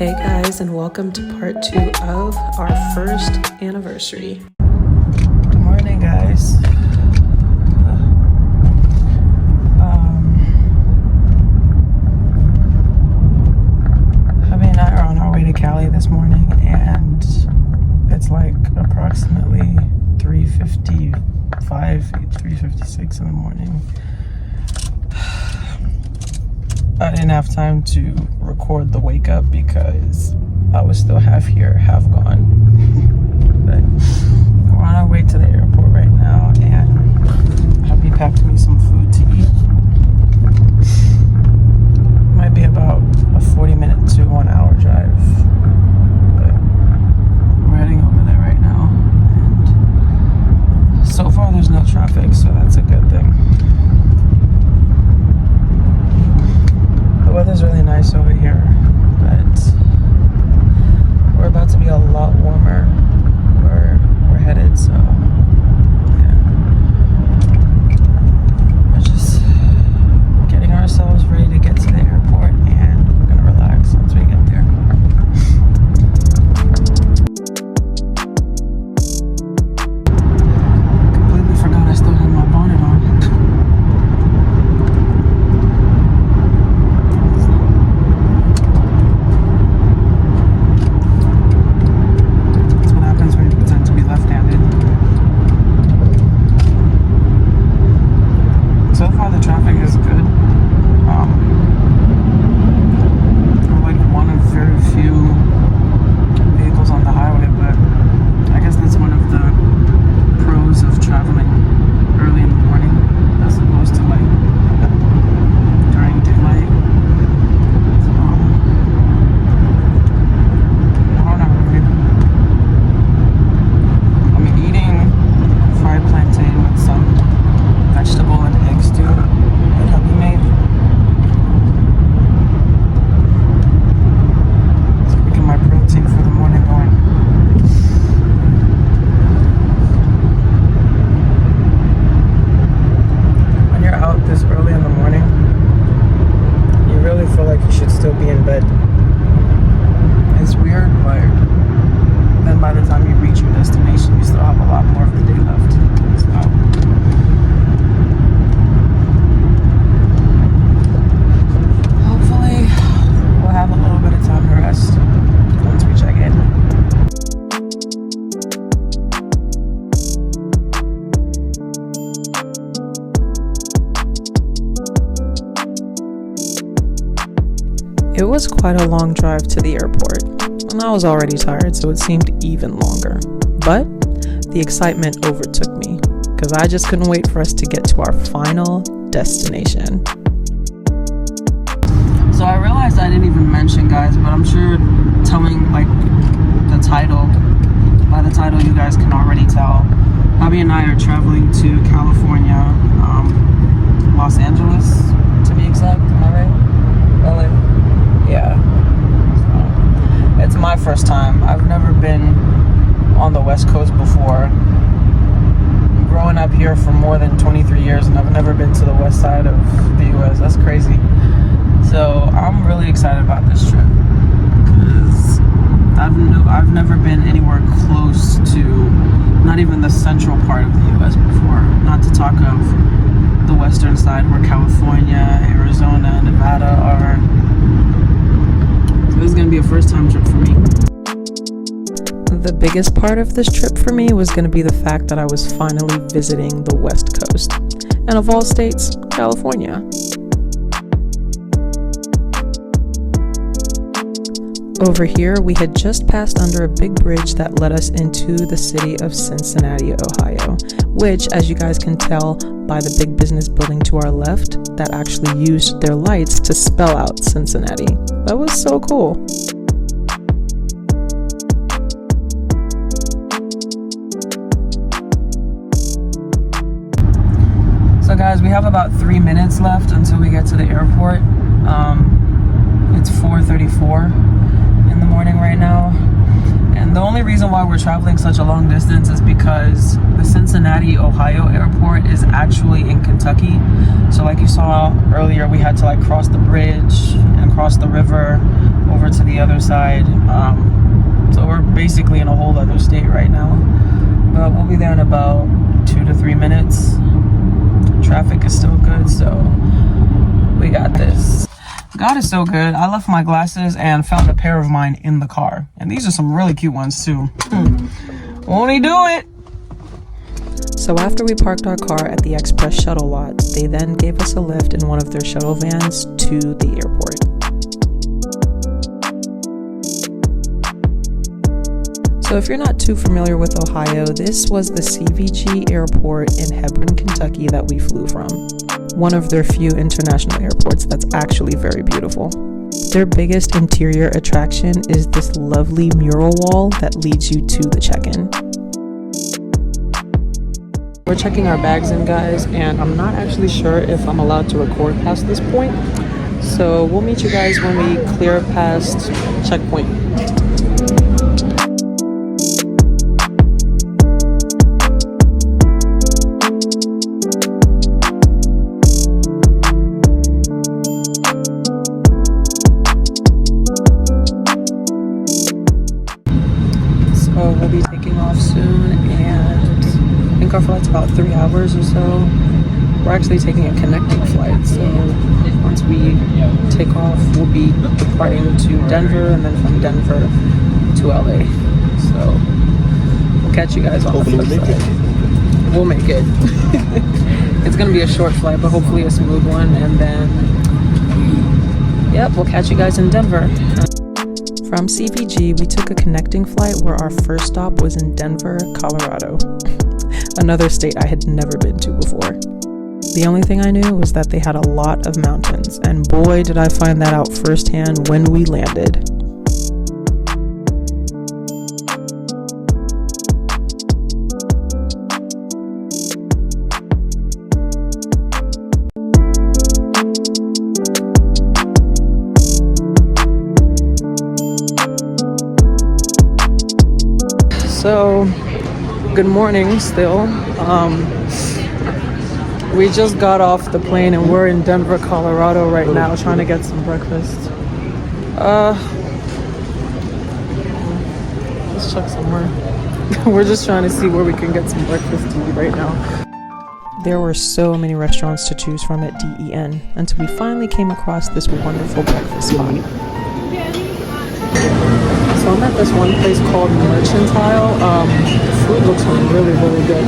Hey guys, and welcome to part 2 of our first anniversary. Good morning, guys. Hubby and I are on our way to Cali this morning, and it's like approximately 3:56 in the morning. I didn't have time to record the wake up because I was still half here, half gone. But we're on our way to the airport right now, and hubby packed me some food to eat. Might be about a 40-minute to 1 hour drive, but we're heading over there right now. And so far there's no traffic, so that's a good thing. The weather's really nice over here, but we're about to be a lot warmer where we're headed, so yeah. We're just getting ourselves ready to get to the airport, and we're gonna relax once we get there. Completely forgot I still had my bonnet on. It was quite a long drive to the airport, and I was already tired, so it seemed even longer. But the excitement overtook me, because I just couldn't wait for us to get to our final destination. So I realized I didn't even mention, guys, but I'm sure telling like the title, by the title you guys can already tell. Hubby and I are traveling to California, Los Angeles to be exact, am I right? LA? Yeah. So, it's my first time. I've never been on the West Coast before. I'm growing up here for more than 23 years, and I've never been to the west side of the US. That's crazy. So I'm really excited about this trip because I've never been anywhere close to not even the central part of the US before. Not to talk of the western side where California, Arizona, Nevada are. So this is going to be a first time trip for me. The biggest part of this trip for me was going to be the fact that I was finally visiting the West Coast, and of all states, California. Over here, we had just passed under a big bridge that led us into the city of Cincinnati, Ohio, which, as you guys can tell by the big business building to our left, that actually used their lights to spell out Cincinnati. That was so cool. So guys, we have about 3 minutes left until we get to the airport. It's 4:34 in the morning right now, and only reason why we're traveling such a long distance is because the Cincinnati, Ohio airport is actually in Kentucky. So like you saw earlier, we had to like cross the bridge and cross the river over to the other side. So we're basically in a whole other state right now. But we'll be there in about 2 to 3 minutes. Traffic is still good, so we got this. God is so good. I left my glasses and found a pair of mine in the car. And these are some really cute ones too. Won't he do it? So after we parked our car at the express shuttle lot, they then gave us a lift in one of their shuttle vans to the airport. So if you're not too familiar with Ohio, this was the CVG airport in Hebron, Kentucky that we flew from. One of their few international airports that's actually very beautiful. Their biggest interior attraction is this lovely mural wall that leads you to the check-in. We're checking our bags in, guys, and I'm not actually sure if I'm allowed to record past this point. So we'll meet you guys when we clear past checkpoint. We'll be taking off soon, and I think our flight's about 3 hours or so. We're actually taking a connecting flight, so once we take off, we'll be departing to Denver, and then from Denver to LA. So we'll catch you guys on the flip side. We'll make it. It's gonna be a short flight, but hopefully a smooth one, and then yep, we'll catch you guys in Denver. From CVG, we took a connecting flight where our first stop was in Denver, Colorado, another state I had never been to before. The only thing I knew was that they had a lot of mountains, and boy did I find that out firsthand when we landed. So, good morning still. We just got off the plane and we're in Denver, Colorado right now trying to get some breakfast. Let's check somewhere. We're just trying to see where we can get some breakfast to eat right now. There were so many restaurants to choose from at DEN until we finally came across this wonderful breakfast spot. So I'm at this one place called Merchantile. The food looks really, really good.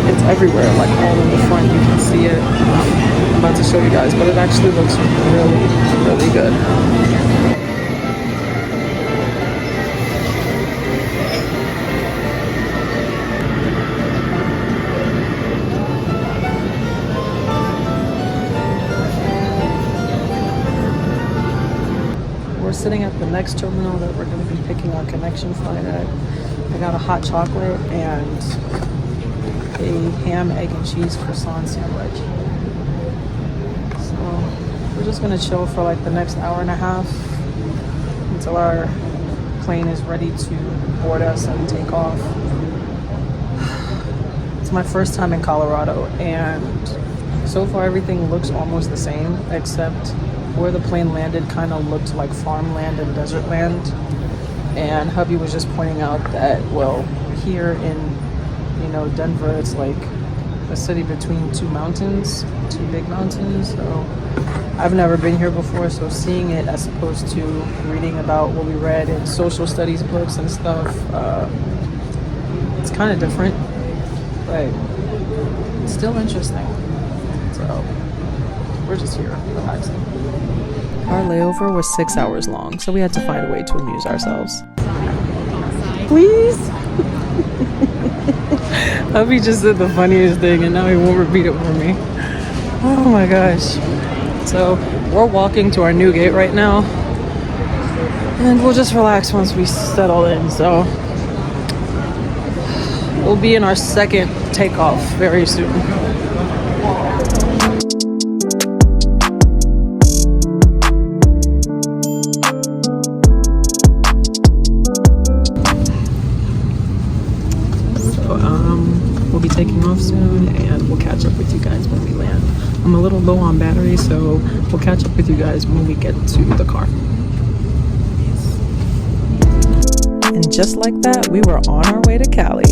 It's everywhere, like all in the front, you can see it. I'm about to show you guys, but it actually looks really, really good. Sitting at the next terminal that we're going to be picking our connection flight at. I got a hot chocolate and a ham, egg, and cheese croissant sandwich. So we're just going to chill for like the next hour and a half until our plane is ready to board us and take off. It's my first time in Colorado, and so far everything looks almost the same, except where the plane landed kind of looked like farmland and desert land. And hubby was just pointing out that, well, here in, Denver, it's like a city between two mountains, two big mountains. So I've never been here before, so seeing it as opposed to reading about what we read in social studies books and stuff, it's kind of different, but it's still interesting. So we're just here relaxing. Our layover was 6 hours long, so we had to find a way to amuse ourselves. Please? Hubby just said the funniest thing, and now he won't repeat it for me. Oh my gosh. So we're walking to our new gate right now, and we'll just relax once we settle in. So we'll be in our second takeoff very soon. low on battery, so we'll catch up with you guys when we get to the car. And just like that, we were on our way to Cali.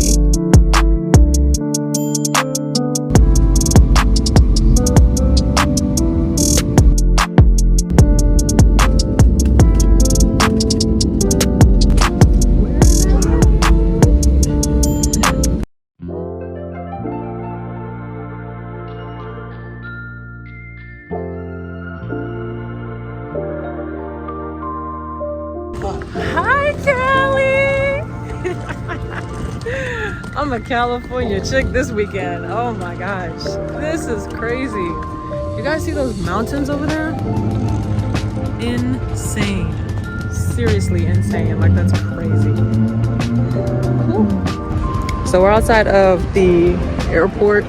Hi, Cali! I'm a California chick this weekend. Oh my gosh, this is crazy. You guys see those mountains over there? Insane. Seriously insane. Like, that's crazy. So we're outside of the airport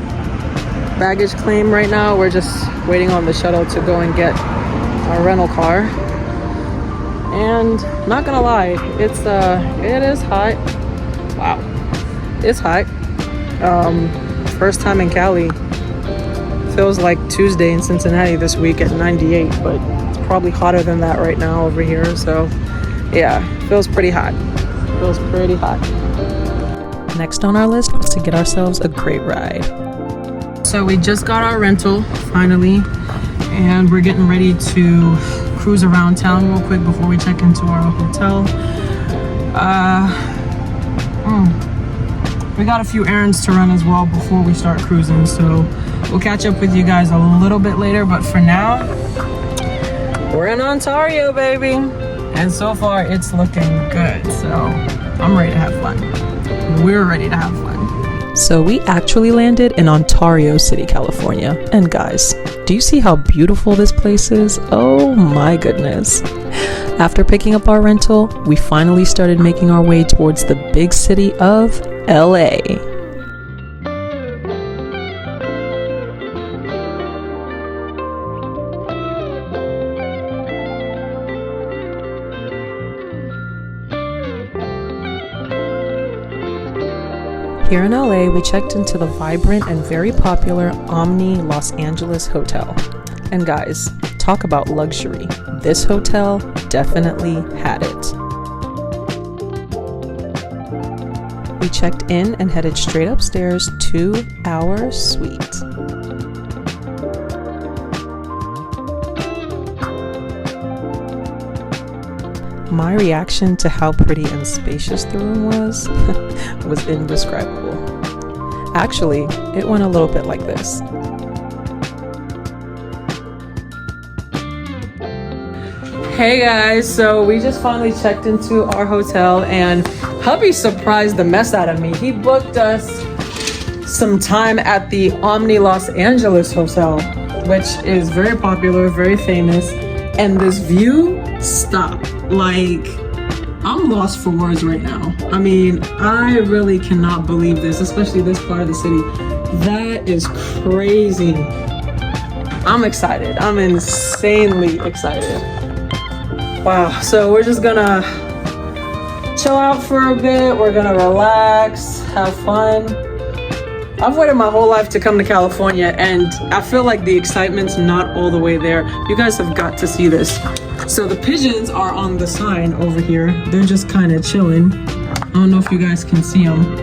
baggage claim right now. We're just waiting on the shuttle to go and get our rental car. And not gonna lie, it is hot. Wow, it's hot. First time in Cali. Feels like Tuesday in Cincinnati this week at 98, but it's probably hotter than that right now over here. So yeah, feels pretty hot. Feels pretty hot. Next on our list was to get ourselves a great ride. So we just got our rental finally, and we're getting ready to cruise around town real quick before we check into our hotel. We got a few errands to run as well before we start cruising, so we'll catch up with you guys a little bit later, but for now, we're in Ontario, baby, and so far it's looking good, so I'm ready to have fun. We're ready to have fun. So we actually landed in Ontario City, California, and guys, do you see how beautiful this place is? Oh my goodness. After picking up our rental, we finally started making our way towards the big city of LA. Here in LA, we checked into the vibrant and very popular Omni Los Angeles Hotel. And guys, talk about luxury. This hotel definitely had it. We checked in and headed straight upstairs to our suite. My reaction to how pretty and spacious the room was was indescribable. Actually, it went a little bit like this. Hey guys, so we just finally checked into our hotel, and hubby surprised the mess out of me. He booked us some time at the Omni Los Angeles Hotel, which is very popular, very famous, and this view, stop. Like, I'm lost for words right now. I mean, I really cannot believe this, especially this part of the city. That is crazy. I'm excited. I'm insanely excited. Wow, so we're just gonna chill out for a bit. We're gonna relax, have fun. I've waited my whole life to come to California, and I feel like the excitement's not all the way there. You guys have got to see this. So the pigeons are on the sign over here. They're just kind of chilling. I don't know if you guys can see them.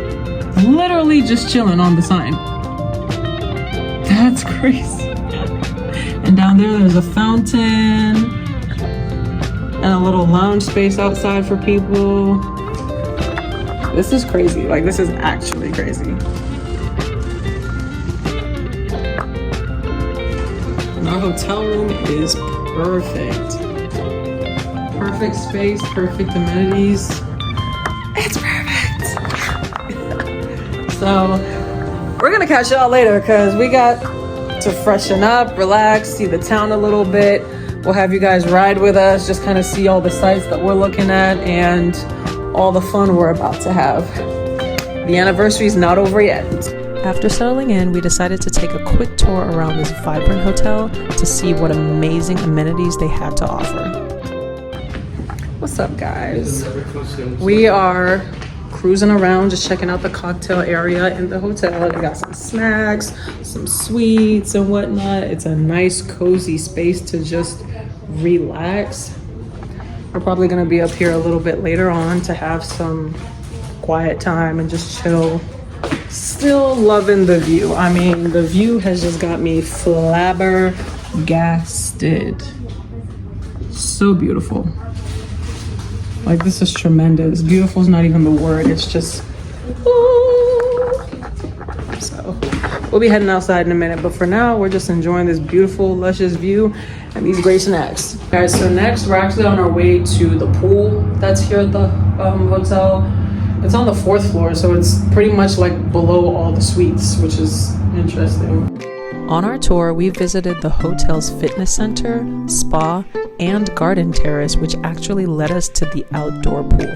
Literally just chilling on the sign. That's crazy. And down there's a fountain and a little lounge space outside for people. This is crazy. Like, this is actually crazy. And our hotel room is perfect. Perfect space, perfect amenities. It's perfect. So we're gonna catch y'all later because we got to freshen up, relax, see the town a little bit. We'll have you guys ride with us, just kind of see all the sights that we're looking at and all the fun we're about to have. The anniversary's not over yet. After settling in, we decided to take a quick tour around this vibrant hotel to see what amazing amenities they had to offer. What's up, guys? We are cruising around, just checking out the cocktail area in the hotel. They got some snacks, some sweets and whatnot. It's a nice, cozy space to just relax. We're probably gonna be up here a little bit later on to have some quiet time and just chill. Still loving the view. I mean, the view has just got me flabbergasted. So beautiful. Like, this is tremendous. Beautiful is not even the word. It's just, ooh. So we'll be heading outside in a minute, but for now, we're just enjoying this beautiful, luscious view and these great snacks. Guys, so next, we're actually on our way to the pool that's here at the hotel. It's on the 4th floor, so it's pretty much like below all the suites, which is interesting. On our tour, we visited the hotel's fitness center, spa, and garden terrace, which actually led us to the outdoor pool.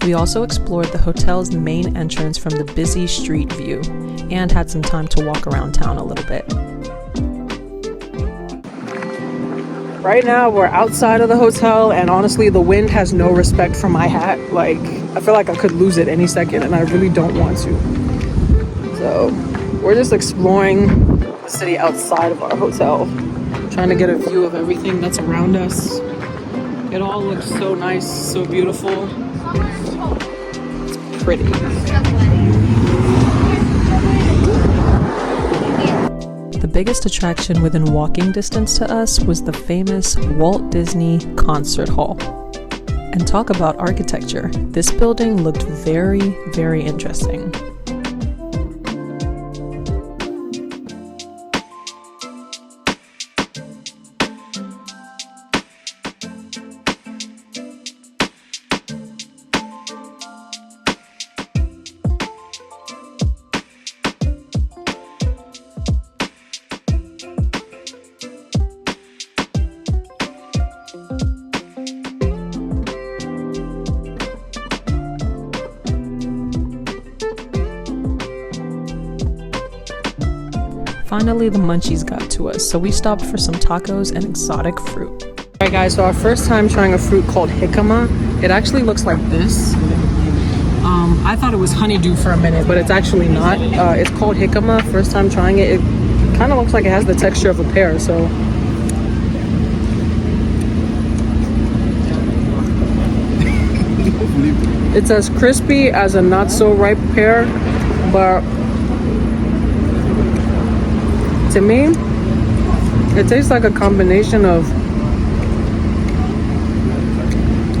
We also explored the hotel's main entrance from the busy street view and had some time to walk around town a little bit. Right now, we're outside of the hotel, and honestly, the wind has no respect for my hat. Like, I feel like I could lose it any second, and I really don't want to. So, we're just exploring the city outside of our hotel, trying to get a view of everything that's around us. It all looks so nice, so beautiful. It's pretty. The biggest attraction within walking distance to us was the famous Walt Disney Concert Hall. And talk about architecture, this building looked very, very interesting. Finally, the munchies got to us, so we stopped for some tacos and exotic fruit. Alright guys, so our first time trying a fruit called jicama. It actually looks like this. I thought it was honeydew for a minute, but it's actually not. It's called jicama. First time trying it. It kind of looks like it has the texture of a pear, so. It's as crispy as a not so ripe pear, but to me, it tastes like a combination of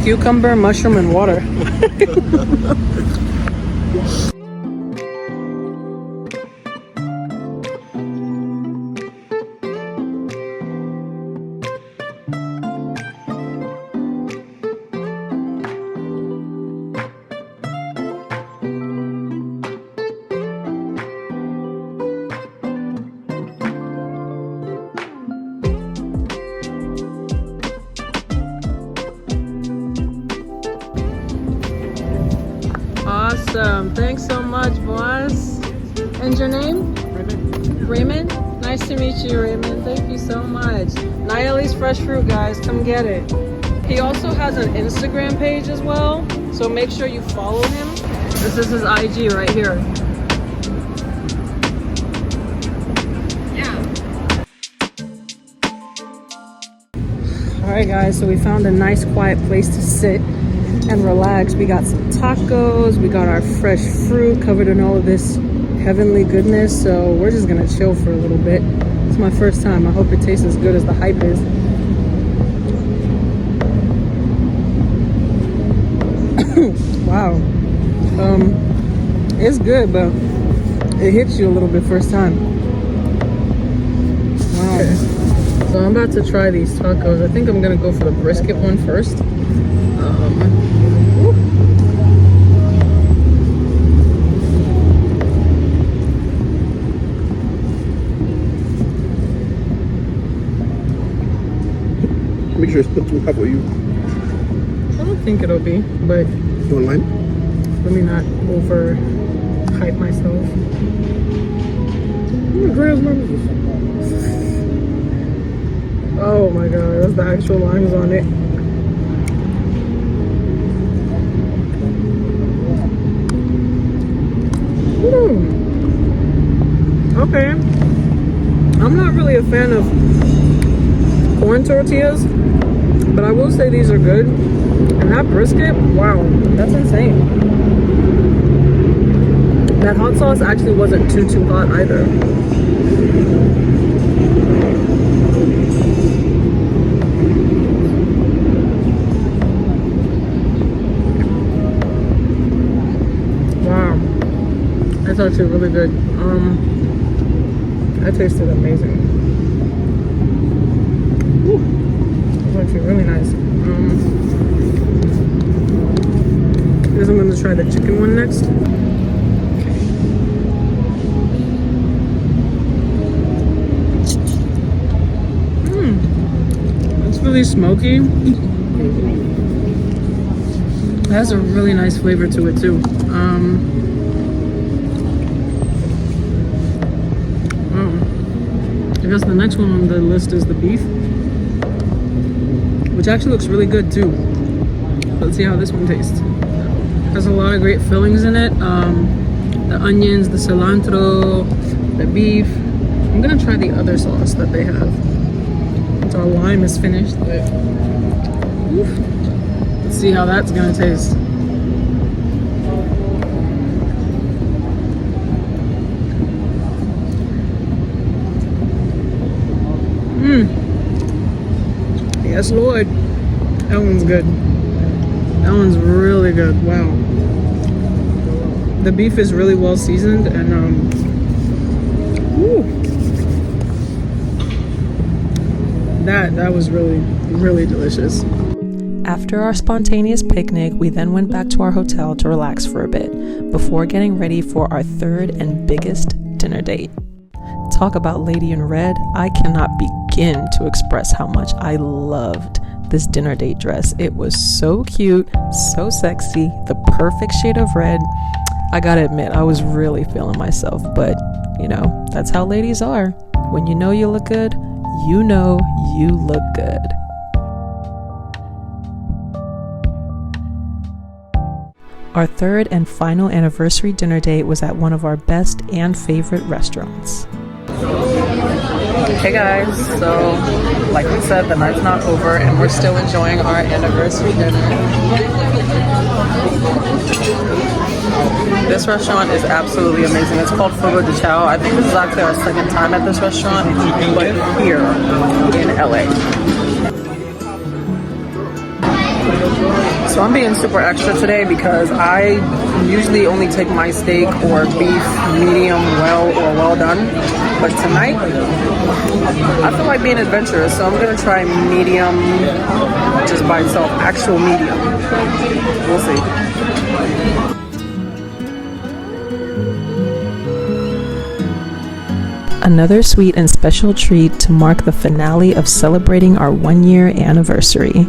cucumber, mushroom, and water. Awesome. Thanks so much, boss. And your name? Raymond. Nice to meet you, Raymond. Thank you so much. Nayeli's Fresh Fruit, guys. Come get it. He also has an Instagram page as well, so make sure you follow him. This is his IG right here. Alright guys, so we found a nice quiet place to sit and relax. We got some tacos, we got our fresh fruit covered in all of this heavenly goodness, so we're just gonna chill for a little bit. It's my first time. I hope it tastes as good as the hype is. Wow. It's good, but it hits you a little bit first time. Wow. So I'm about to try these tacos. I think I'm gonna go for the brisket one first. Make sure it's not too hot for you. I don't think it'll be, but You want lime? let me not over hype myself. How many grams lime is this? Oh my god, that's the actual limes on it. Okay. I'm not really a fan of corn tortillas, but I will say these are good. And that brisket, wow, that's insane. That hot sauce actually wasn't too hot either. Wow, that's actually really good. That tasted amazing. Whew. It's actually really nice. I guess I'm gonna try the chicken one next. It's really smoky. It has a really nice flavor to it too. I guess the next one on the list is the beef, which actually looks really good too. Let's see how this one tastes. Has a lot of great fillings in it. The onions, the cilantro, the beef. I'm gonna try the other sauce that they have. So our lime is finished, but let's see how that's gonna taste. Yes, Lord. That one's good. That one's really good. Wow. The beef is really well seasoned and that was really delicious. After our spontaneous picnic, we then went back to our hotel to relax for a bit before getting ready for our third and biggest dinner date. Talk about Lady in Red. I cannot begin to express how much I loved this dinner date dress. It was so cute, so sexy, the perfect shade of red. I gotta admit, I was really feeling myself, but you know, that's how ladies are. When you know you look good, you know you look good. Our third and final anniversary dinner date was at one of our best and favorite restaurants. Hey guys, so like we said, the night's not over and we're still enjoying our anniversary dinner. This restaurant is absolutely amazing. It's called Fogo de Chao. I think this is actually our second time at this restaurant, but here in LA. So I'm being super extra today because I usually only take my steak or beef medium well or well done. But tonight, I feel like being adventurous, so I'm gonna try medium just by itself, actual medium. We'll see. Another sweet and special treat to mark the finale of celebrating our 1-year anniversary.